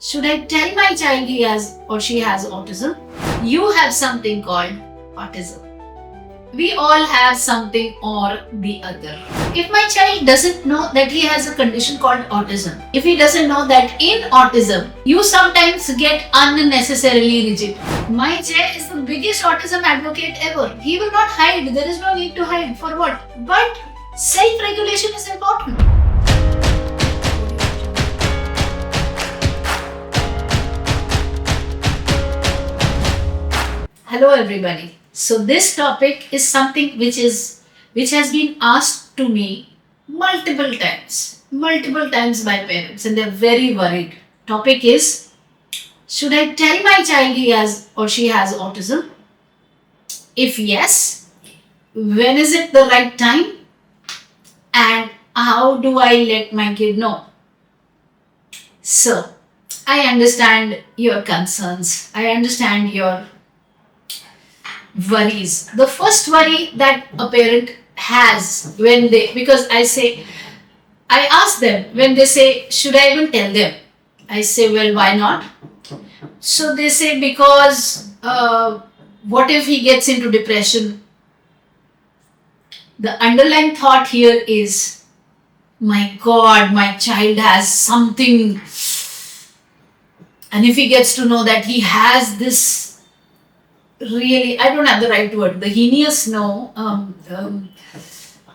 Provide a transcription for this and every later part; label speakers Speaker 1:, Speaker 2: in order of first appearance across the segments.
Speaker 1: Should I tell my child he has or she has autism? You have something called autism. We all have something or the other. If my child doesn't know that he has a condition called autism, if he doesn't know that in autism, you sometimes get unnecessarily rigid. My Jay is the biggest autism advocate ever. He will not hide. There is no need to hide. For what? But self-regulation is important. Hello everybody. So this topic is something which has been asked to me multiple times by parents, and they're very worried. Topic is, should I tell my child he has or she has autism? If yes, when is it the right time? And how do I let my kid know? So, I understand your concerns. I understand your worries. The first worry that a parent has because I ask them when they say, should I even tell them? I say, well, why not? So they say, because what if he gets into depression? The underlying thought here is, my God, my child has something. And if he gets to know that he has this, really, I don't have the right word, the heinous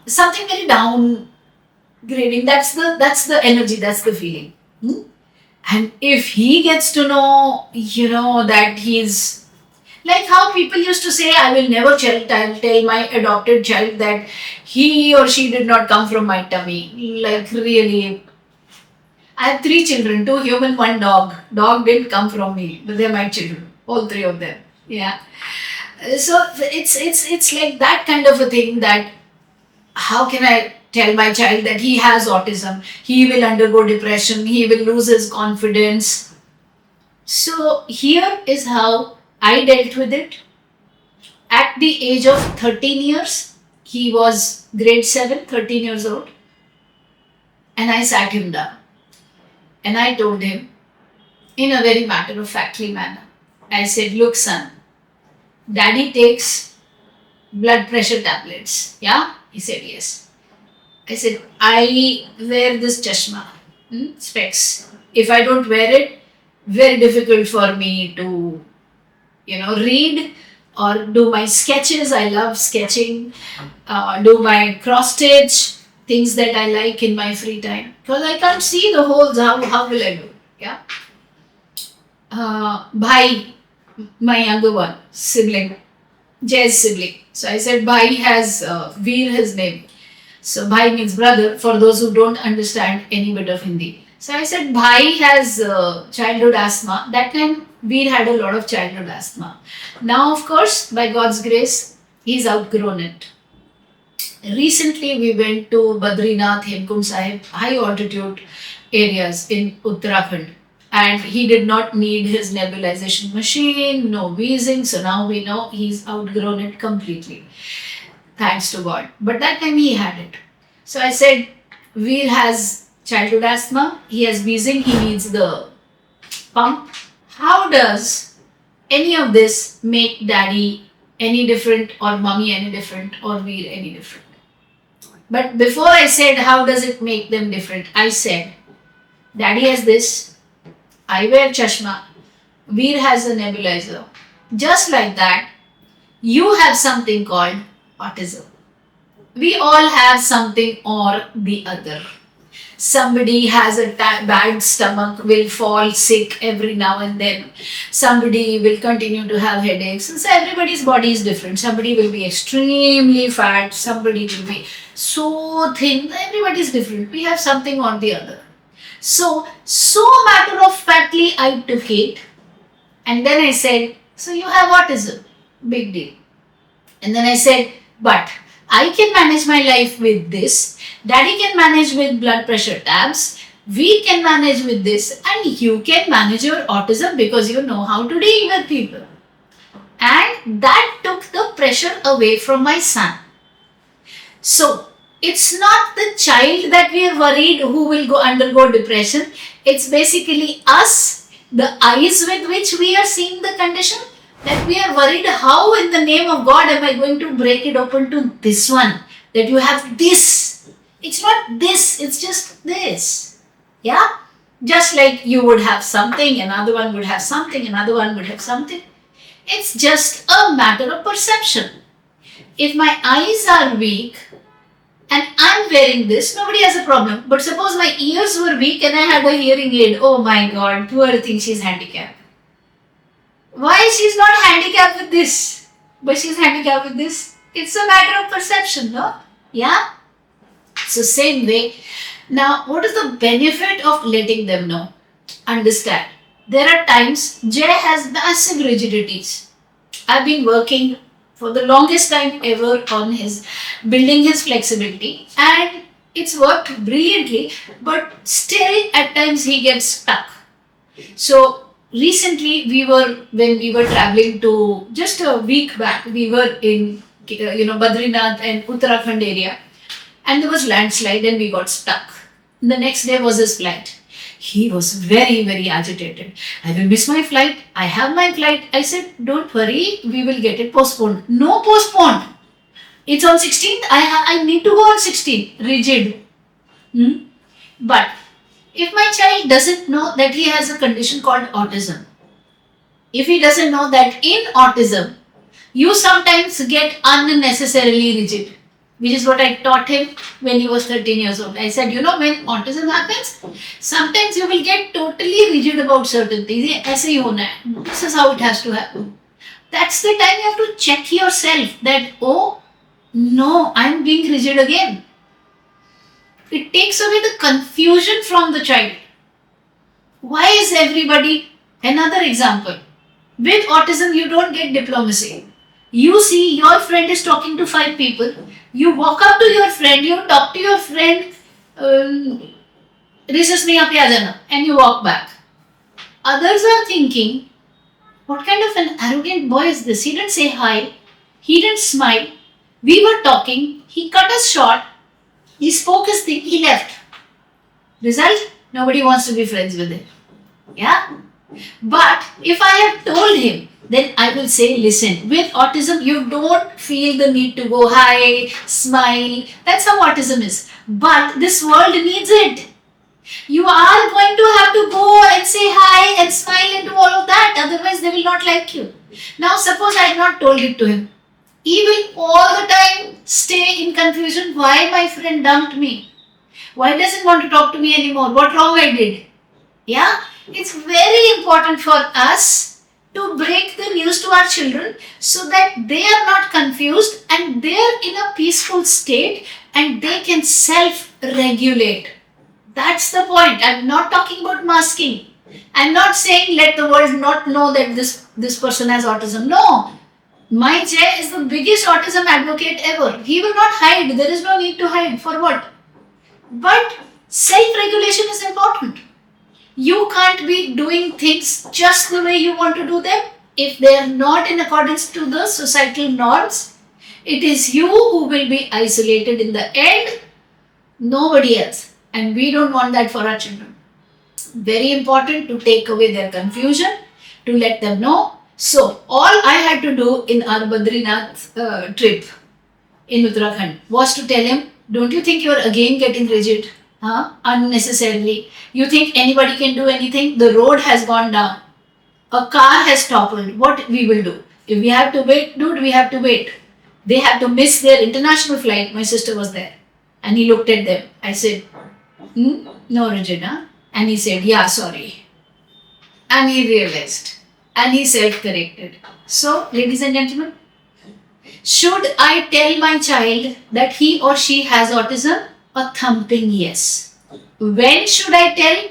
Speaker 1: something very downgrading. That's the energy, that's the feeling. And if he gets to know, that he's like how people used to say, I will never tell my adopted child that he or she did not come from my tummy. Like, really, I have 3 children, 2 human, 1 dog. Dog didn't come from me, but they're my children, all 3 of them. Yeah. So it's like that kind of a thing, that how can I tell my child that he has autism? He will undergo depression. He will lose his confidence. So here is how I dealt with it. At the age of 13 years, he was grade 7, 13 years old. And I sat him down. And I told him in a very matter-of-factly manner. I said, look son, daddy takes blood pressure tablets. Yeah? He said, yes. I said, I wear this chashma, specs. If I don't wear it, very difficult for me to, read or do my sketches. I love sketching, do my cross stitch, things that I like in my free time. Because I can't see the holes, how will I do it? Yeah? Bhai, my younger one, sibling, Jay's sibling. So I said, Bhai has Veer, his name. So Bhai means brother, for those who don't understand any bit of Hindi. So I said, Bhai has childhood asthma. That time, Veer had a lot of childhood asthma. Now, of course, by God's grace, he's outgrown it. Recently, we went to Badrinath, Hemkund Sahib, high altitude areas in Uttarakhand. And he did not need his nebulization machine, no wheezing. So now we know he's outgrown it completely. Thanks to God. But that time he had it. So I said, Veer has childhood asthma, he has wheezing, he needs the pump. How does any of this make daddy any different, or mommy any different, or Veer any different? But before I said, how does it make them different? I said, daddy has this, I wear chashma, Veer has a nebulizer. Just like that, you have something called autism. We all have something or the other. Somebody has a bad stomach, will fall sick every now and then. Somebody will continue to have headaches. So everybody's body is different. Somebody will be extremely fat. Somebody will be so thin. Everybody's different. We have something or the other. So matter-of-factly, I took it, and then I said, so you have autism, big deal. And then I said, but I can manage my life with this, daddy can manage with blood pressure tabs, we can manage with this, and you can manage your autism because you know how to deal with people. And that took the pressure away from my son. So, it's not the child that we are worried who will undergo depression. It's basically us The eyes with which we are seeing the condition, that we are worried how in the name of God am I going to break it open to this one, that you have this. It's not this, it's just this. Yeah? Just like you would have something, another one would have something, another one would have something. It's just a matter of perception. If my eyes are weak and I'm wearing this, nobody has a problem. But suppose my ears were weak and I had a hearing aid. Oh my God, poor thing, she's handicapped. Why she's not handicapped with this, but she's handicapped with this? It's a matter of perception, no? Yeah? So same way. Now, what is the benefit of letting them know? Understand. There are times Jay has massive rigidities. I've been working for the longest time ever on his building his flexibility, and it's worked brilliantly, but still at times he gets stuck. So recently when we were traveling to just a week back, we were in Badrinath and Uttarakhand area, and there was landslide and we got stuck. The next day was his flight. He was very, very agitated. I will miss my flight. I have my flight. I said, don't worry, we will get it postponed. No postponed. It's on 16th. I need to go on 16th. Rigid. But if my child doesn't know that he has a condition called autism, if he doesn't know that in autism, you sometimes get unnecessarily rigid, which is what I taught him when he was 13 years old. I said, when autism happens, sometimes you will get totally rigid about certain things. ऐसे ही होना है. This is how it has to happen. That's the time you have to check yourself that, oh, no, I'm being rigid again. It takes away the confusion from the child. Why is everybody... Another example. With autism, you don't get diplomacy. You see your friend is talking to 5 people. You walk up to your friend, you talk to your friend, recess mein yahan pe aa jana, and you walk back. Others are thinking, what kind of an arrogant boy is this? He didn't say hi. He didn't smile. We were talking. He cut us short. He spoke his thing. He left. Result? Nobody wants to be friends with him. Yeah? But if I have told him, then I will say, listen, with autism, you don't feel the need to go hi, smile. That's how autism is. But this world needs it. You are going to have to go and say hi and smile and do all of that. Otherwise, they will not like you. Now, suppose I had not told it to him. He will all the time stay in confusion. Why my friend dumped me? Why doesn't want to talk to me anymore? What wrong I did? Yeah? It's very important for us to break the news to our children so that they are not confused and they are in a peaceful state and they can self-regulate. That's the point. I'm not talking about masking. I'm not saying let the world not know that this person has autism. No. My Jay is the biggest autism advocate ever. He will not hide. There is no need to hide. For what? But self-regulation is important. You can't be doing things just the way you want to do them if they are not in accordance to the societal norms. It is you who will be isolated in the end, nobody else. And we don't want that for our children. Very important to take away their confusion, to let them know. So, all I had to do in our Badrinath trip in Uttarakhand was to tell him, don't you think you're again getting rigid? Unnecessarily. You think anybody can do anything? The road has gone down. A car has toppled. What we will do? If we have to wait, dude, we have to wait. They have to miss their international flight. My sister was there. And he looked at them. I said, no, Regina. And he said, yeah, sorry. And he realized. And he self-corrected. So, ladies and gentlemen, should I tell my child that he or she has autism? A thumping yes. When should I tell?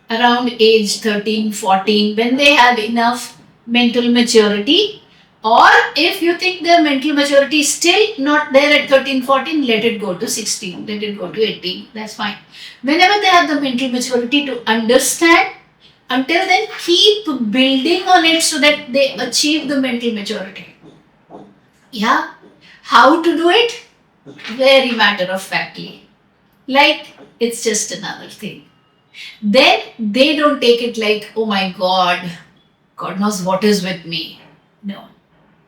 Speaker 1: Around age 13, 14, when they have enough mental maturity. Or if you think their mental maturity is still not there at 13, 14, let it go to 16, let it go to 18. That's fine. Whenever they have the mental maturity to understand, until then keep building on it so that they achieve the mental maturity. Yeah? How to do it? Very matter of factly. Like it's just another thing. then they don't take it like, oh my God, God knows what is with me. No.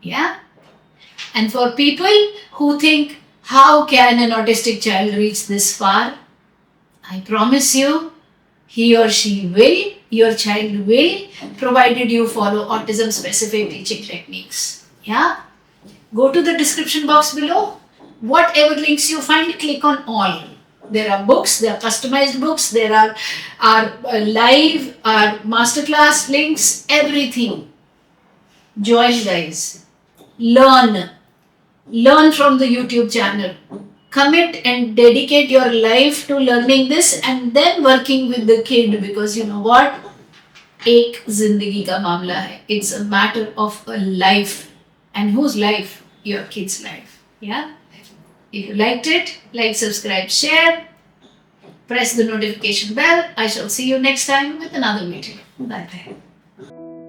Speaker 1: Yeah. And for people who think, how can an autistic child reach this far? I promise you, he or she will, your child will, provided you follow autism specific teaching techniques. Yeah? Go to the description box below. Whatever links you find, click on all. There are books, there are customized books, there are live, masterclass links, everything. Join, guys. Learn. Learn from the YouTube channel. Commit and dedicate your life to learning this and then working with the kid, because you know what? एक जिंदगी का मामला है. It's a matter of a life. And whose life? Your kid's life. Yeah? If you liked it, like, subscribe, share, press the notification bell. I shall see you next time with another video. Bye bye.